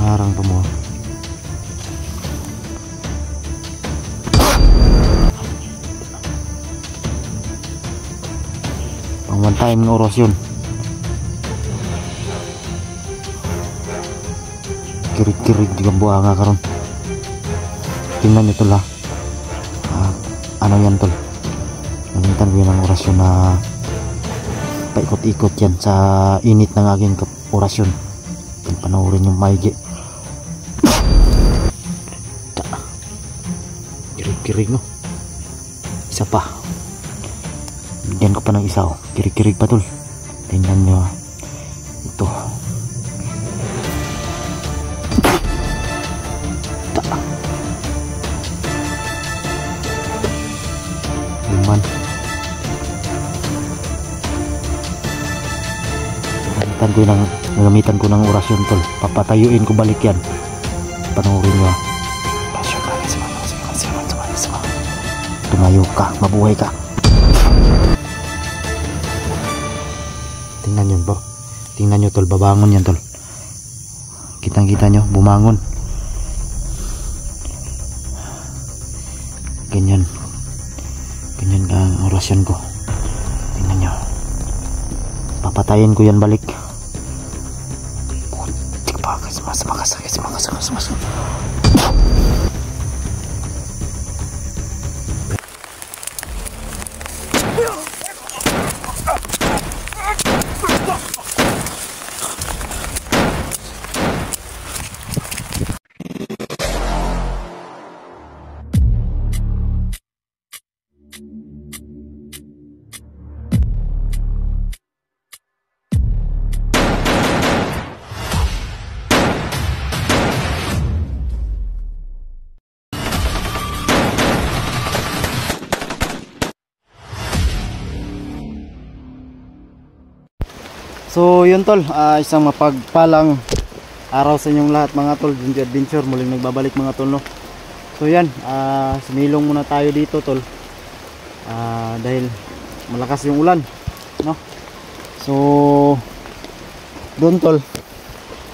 harang pa mo. Pang one time ng oras yun. Kirig-kirig juga buha nga karon. Tingnan nyo tol ha. Ano yan tol, nalimutan ko yan ang orasyon na paikot-ikot yan sa init ng aking orasyon. Panoorin yung maigi. Kirig-kirig no. Isa pa, bigyan ko pa ng isa oh. Kirig-kirig pa tol. Tingnan nyo ito. Luman. Gagamitan ko ng orasyon tol. Papatayuin ko balik yan. Panoorin nyo. Tumayo ka, mabuhay ka. Tingnan nyo bro. Tingnan nyo tol, babangon yan tol. Kitang-kita nyo, bumangon. Ganyan. Ganyan ka ang orasyon ko. Tingnan nyo. Papatayin ko yan balik. Mas. So yun tol, isang mapagpalang araw sa inyong lahat mga tol. Junji Adventure muling nagbabalik mga tol no. So yan, sumilong muna tayo dito tol, dahil malakas yung ulan no. So doon tol,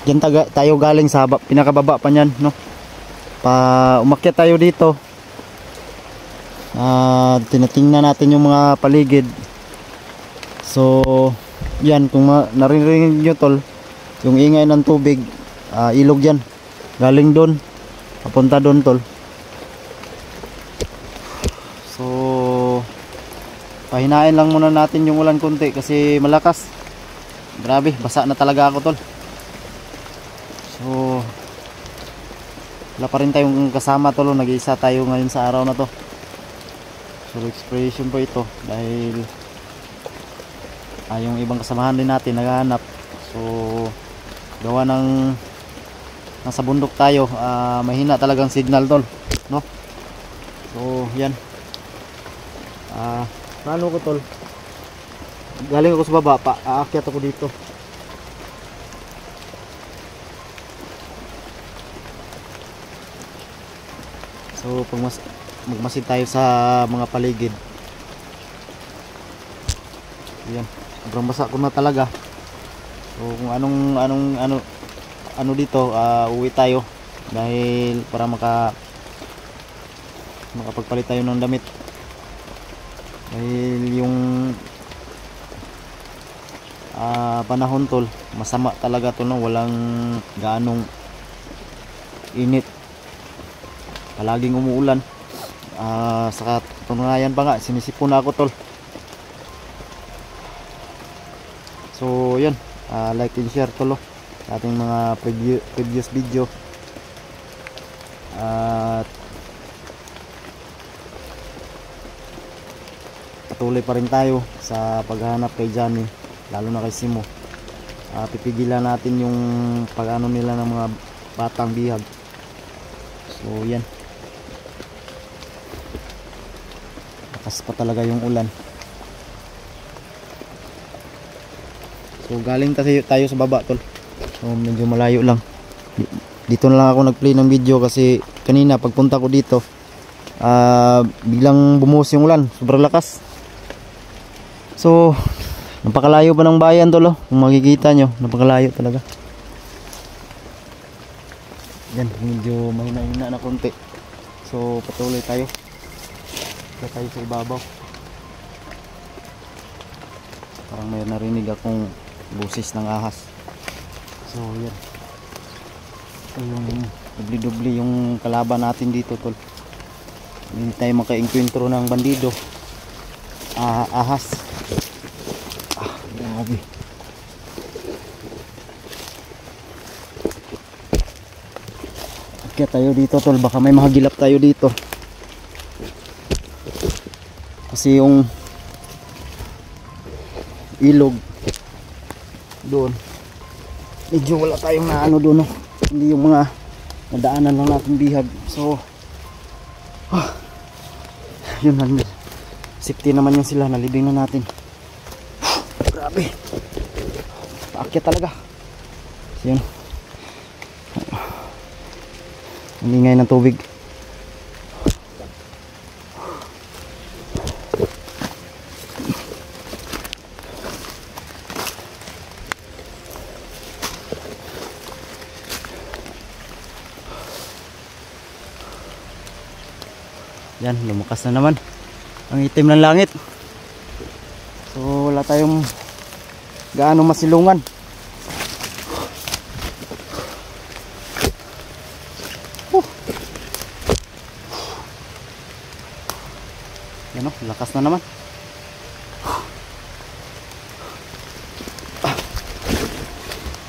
dyan tayo galing sa pinakababa pa nyan no. Umakyat tayo dito, tinatingnan natin yung mga paligid. So yan, kung narinig nyo tol, yung ingay ng tubig, ilog yan, galing doon, papunta doon tol. So pahinain lang muna natin yung ulan konti kasi malakas. Grabe, basa na talaga ako tol. So wala pa rin tayong kasama tol, nag-iisa tayo ngayon sa araw na to. So expression po ito dahil yung ibang kasamahan din natin naghahanap. So gawa ng nasa bundok tayo, mahina talagang signal tol no. So yan, paano ko tol, galing ako sa baba, aakyat ako dito. So pag magmasid tayo sa mga paligid, yan, sobrang basa ko na talaga. So kung ano dito, uwi tayo dahil para makapagpalit tayo ng damit dahil yung panahon tol, masama talaga to no. Walang gaanong init, palaging umuulan. Sa katunayan pa nga, sinisipon na ako tol. So yan, like and share tol sa ating mga previous video. At patuloy pa rin tayo sa paghahanap kay Johnny, lalo na kay Simo. Pipigilan natin yung pag-ano nila ng mga batang bihag. So yan, lakas pa talaga yung ulan. So galing tayo sa baba tol, so medyo malayo lang. Dito na lang ako nag-play ng video kasi kanina pagpunta ko dito, biglang bumuhos yung ulan, sobrang lakas. So napakalayo pa ng bayan tol, kung makikita nyo, napakalayo talaga. Yan, medyo mahina-hina na konti. So patuloy tayo. Kaya tayo sa ibabaw. Parang may narinig akong busis ng ahas. So yan. Ito yung dubli-dubli yung kalaban natin dito, tol. Hindi tayo makaengkwentro ng bandido. Ahas. Grabe. Kaya tayo dito, tol, baka may mahagilap tayo dito. Kasi yung ilog doon, medyo wala tayong naano doon, no? Hindi yung mga nadaanan lang natin bihag. So yun lang, safety naman yung sila, nalibing na natin. Grabe, paakyat talaga. So yun, ang ingay ng tubig. Yan, lumakas na naman ang itim ng langit. So wala tayong gaano masilungan. Yan o, lakas na naman.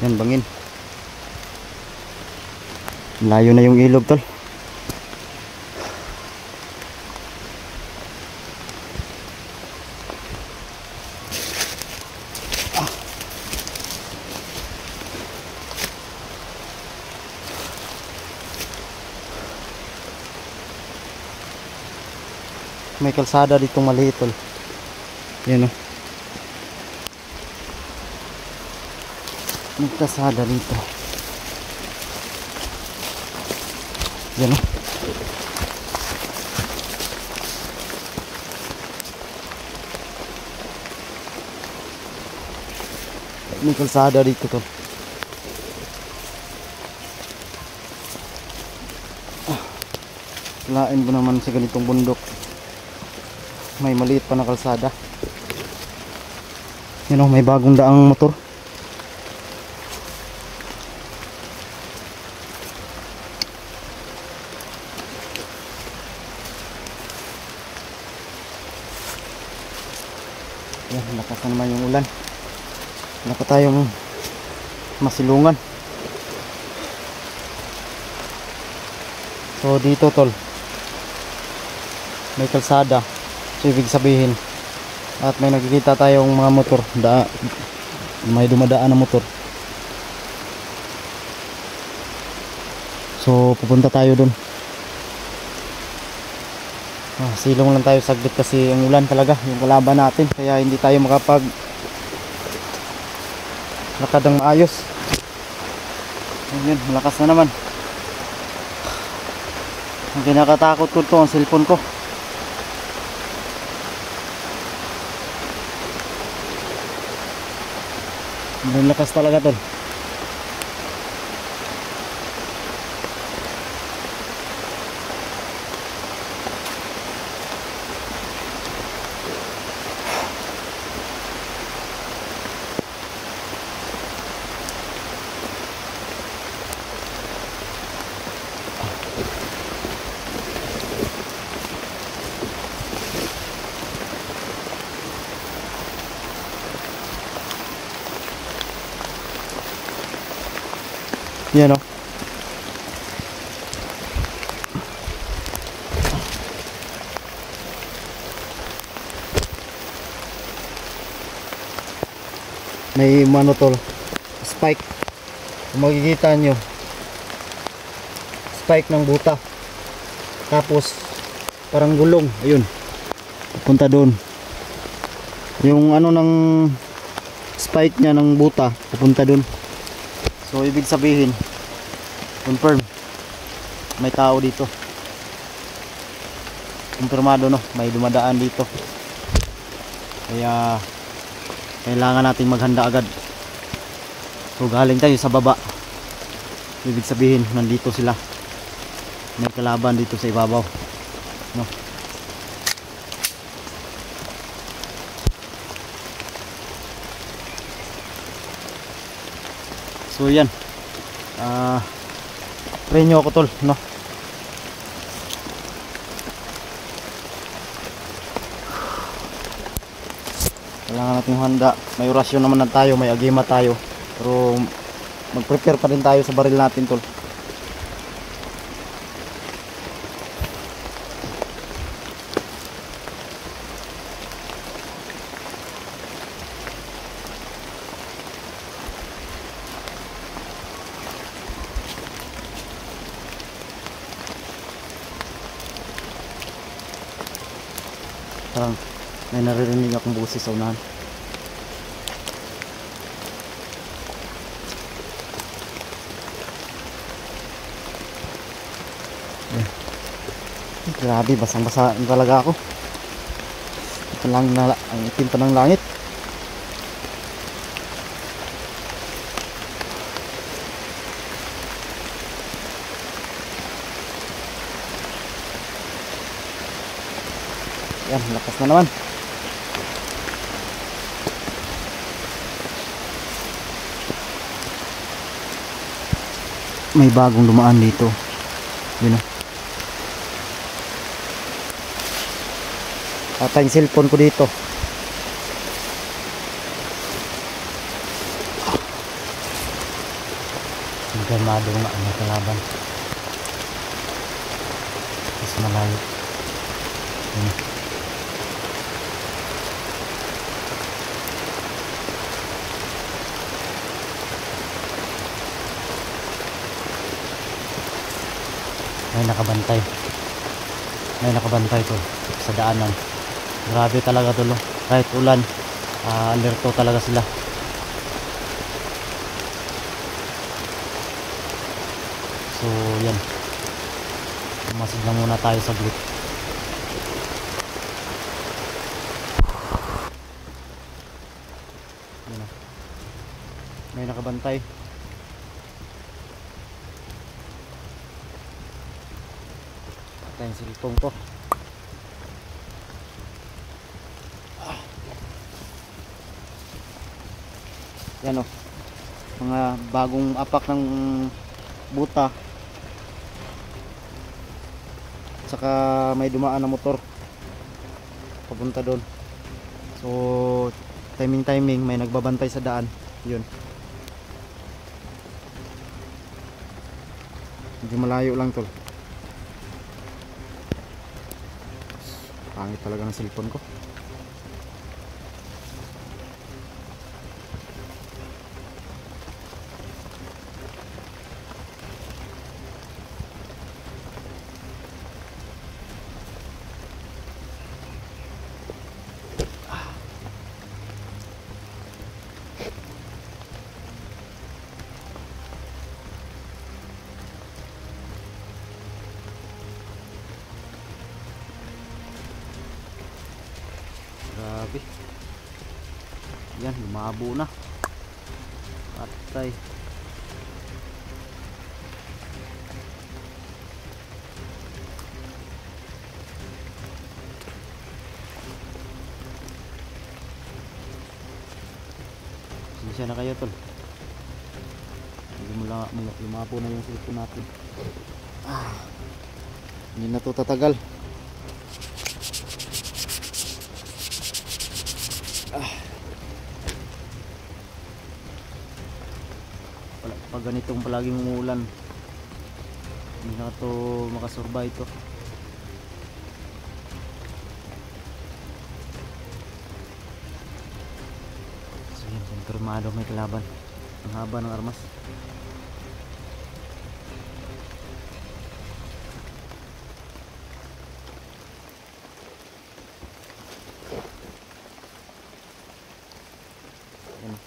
Yan, bangin. Layo na yung ilog, tol. May kalsada dito maliit, tol. Yan o. May kalsada dito. Yan o. May kalsada dito, tol. Lain ko naman sa ganitong bundok. May maliit pa na kalsada. Yan o, may bagong daang motor. Yan, lakas na naman yung ulan. Wala pa tayong masilungan. So dito, tol, may kalsada. So ibig sabihin, at may nakikita tayong mga motor, may dumadaan na motor. So pupunta tayo dun. Silong lang tayo saglit kasi ang ulan talaga yung kalaban natin, kaya hindi tayo makapag lakad ng maayos. Ayun, malakas na naman. Ang kinakatakot ko to, ang cellphone ko. Ang lakas talaga, tol. Yan o. May ano, tol, spike. Kung makikita nyo, spike ng buta. Tapos parang gulong. Ayun, punta doon. Yung ano ng spike nya ng buta pupunta doon. So ibig sabihin, confirm, may tao dito. Kumpirmado, no, may dumadaan dito. Kaya kailangan nating maghanda agad. So galing tayo sa baba. ibig sabihin nandito sila, may kalaban dito sa ibabaw, no? So yan, try nyo ako tol, no? Kailangan natin handa, may orasyon naman na tayo, may agima tayo, pero mag prepare pa rin tayo sa baril natin tol. Parang may naririnig akong boses sa unahan. Grabe, basang-basa talaga ako. Ito lang na ang itim pa ng langit. Yan, lakas na naman. May bagong dumaan dito. Yun o. Patay yung cellphone ko dito. Gamado nga ang kalaban. Mas malayo. Yun. May nakabantay to sa daanan. Grabe talaga to, kahit ulan, alerto talaga sila. So yan, masid lang muna tayo sa group. Yan na. May nakabantay. Patay yung cellphone ko. Yan o, mga bagong apak ng buta, saka may dumaan na motor papunta doon. So timing may nagbabantay sa daan. Yun, medyo malayo lang tol. Pangit talaga ng cellphone ko. Grabe. Yan, lumabo na. Patay. Sinsya na kayo tol. Lumabo na yung cellphone natin. Hindi na to tatagal. Pag ganitong palaging umuulan, hindi na ito makasurvive ito. So yun, konfirmado may kalaban. Ang haba ng armas. Yan.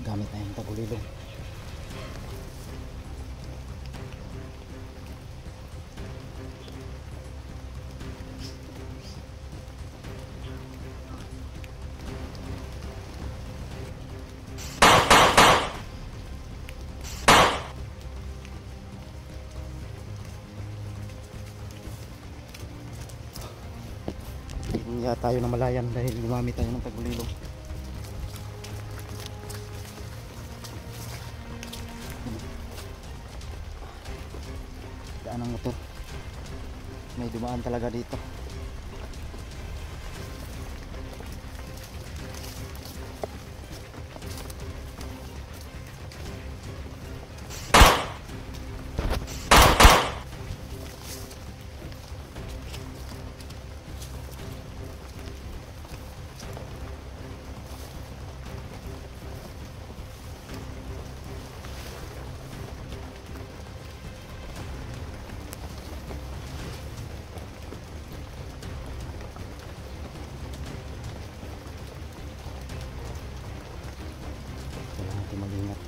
gamit na yung tagulilong. Hindi tayo namalayan dahil gumamit tayo ng tagulilong. Daan ng motor, may dumaan talaga dito. Kailangan natin mag-ingat.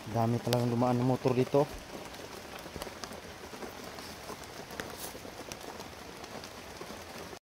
Dami talagang dumaan ng motor dito.